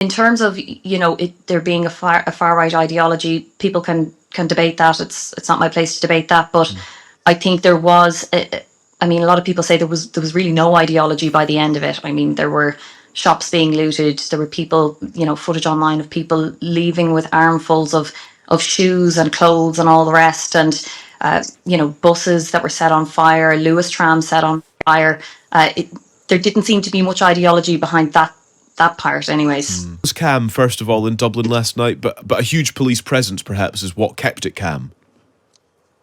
In terms of there being a far right ideology, people can debate that. It's not my place to debate that, but I think there was. I mean, a lot of people say there was really no ideology by the end of it. I mean, there were shops being looted. There were people, footage online of people leaving with armfuls of shoes and clothes and all the rest, and buses that were set on fire, Lewis tram set on fire. There didn't seem to be much ideology behind that part, anyways. It was calm, first of all, in Dublin last night, but a huge police presence, perhaps, is what kept it calm.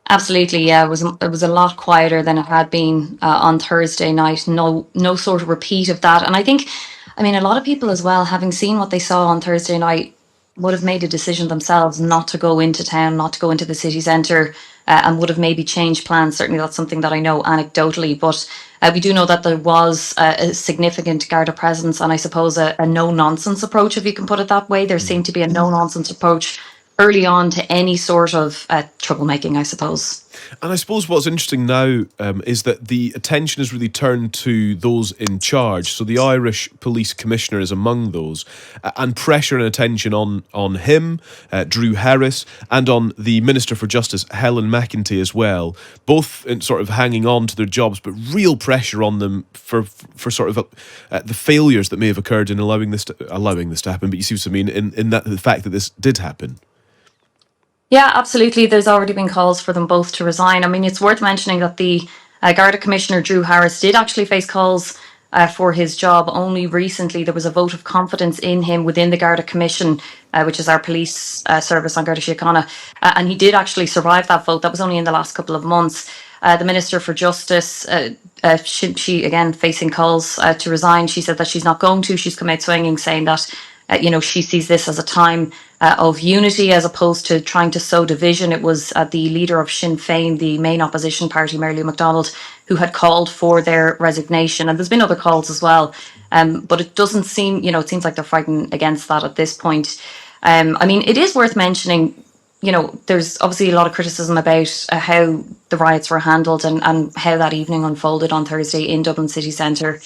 Absolutely, yeah. It was a lot quieter than it had been on Thursday night. No sort of repeat of that. And I mean, a lot of people as well, having seen what they saw on Thursday night, would have made a decision themselves not to go into town, not to go into the city centre, and would have maybe changed plans. Certainly, that's something that I know anecdotally. But we do know that there was a significant Garda presence, and I suppose a no nonsense approach, if you can put it that way. There seemed to be a no nonsense approach early on to any sort of troublemaking, I suppose. And I suppose what's interesting now is that the attention is really turned to those in charge. So the Irish Police Commissioner is among those, and pressure and attention on him, Drew Harris, and on the Minister for Justice, Helen McEntee, as well. Both in sort of hanging on to their jobs, but real pressure on them for sort of the failures that may have occurred in allowing this to happen. But you see what I mean in that the fact that this did happen. Yeah, absolutely. There's already been calls for them both to resign. I mean, it's worth mentioning that the Garda Commissioner, Drew Harris, did actually face calls for his job. Only recently, there was a vote of confidence in him within the Garda Commission, which is our police service on Garda Síochána. And he did actually survive that vote. That was only in the last couple of months. The Minister for Justice, she again facing calls to resign. She said that she's not going to. She's come out swinging, saying that she sees this as a time of unity as opposed to trying to sow division. It was the leader of Sinn Féin, the main opposition party, Mary Lou McDonald, who had called for their resignation. And there's been other calls as well. But it doesn't seem, it seems like they're fighting against that at this point. I mean, it is worth mentioning, there's obviously a lot of criticism about how the riots were handled and how that evening unfolded on Thursday in Dublin city centre.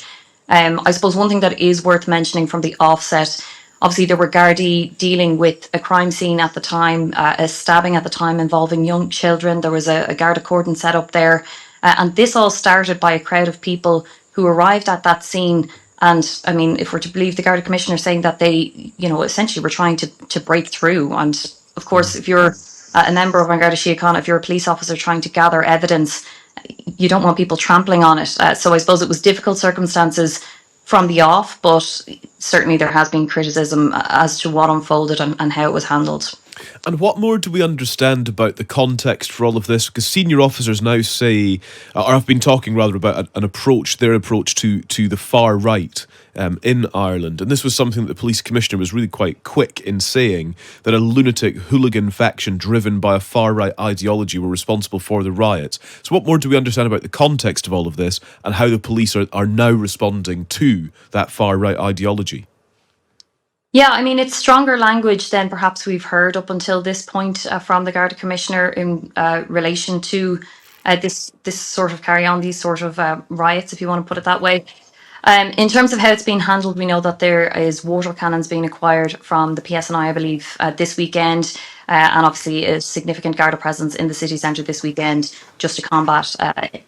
I suppose one thing that is worth mentioning from the offset, obviously, there were Gardaí dealing with a crime scene at the time, a stabbing at the time involving young children. There was a Garda cordon set up there. And this all started by a crowd of people who arrived at that scene. And I mean, if we're to believe the Garda Commissioner saying that they, essentially were trying to break through. And of course, if you're a member of Garda Síochána, if you're a police officer trying to gather evidence, you don't want people trampling on it. So I suppose it was difficult circumstances from the off, but certainly there has been criticism as to what unfolded and how it was handled. And what more do we understand about the context for all of this? Because senior officers now say, or have been talking rather about their approach to the far right in Ireland. And this was something that the police commissioner was really quite quick in saying, that a lunatic hooligan faction driven by a far right ideology were responsible for the riots. So what more do we understand about the context of all of this and how the police are now responding to that far right ideology? Yeah, I mean, it's stronger language than perhaps we've heard up until this point from the Garda Commissioner in relation to this sort of carry on, these sort of riots, if you want to put it that way. In terms of how it's been handled, we know that there is water cannons being acquired from the PSNI, I believe, this weekend, and obviously a significant Garda presence in the city centre this weekend just to combat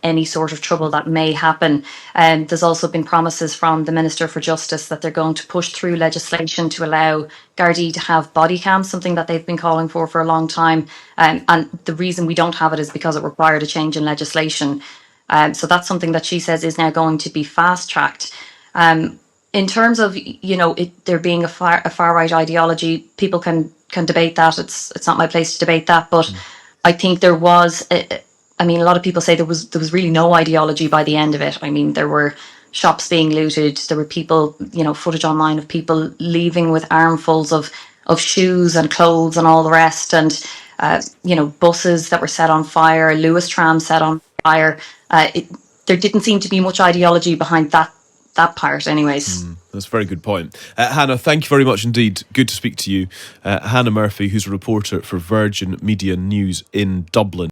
any sort of trouble that may happen. There's also been promises from the Minister for Justice that they're going to push through legislation to allow Gardaí to have body cams, something that they've been calling for a long time. And the reason we don't have it is because it required a change in legislation. So that's something that she says is now going to be fast-tracked. In terms of, there being a far right ideology, people can debate that. It's not my place to debate that. But I think there was, a lot of people say there was really no ideology by the end of it. I mean, there were shops being looted. There were people, footage online of people leaving with armfuls of shoes and clothes and all the rest. And, buses that were set on fire, Lewis tram set on fire. There didn't seem to be much ideology behind that part, anyways. That's a very good point. Hannah, thank you very much indeed. Good to speak to you. Hannah Murphy, who's a reporter for Virgin Media News in Dublin.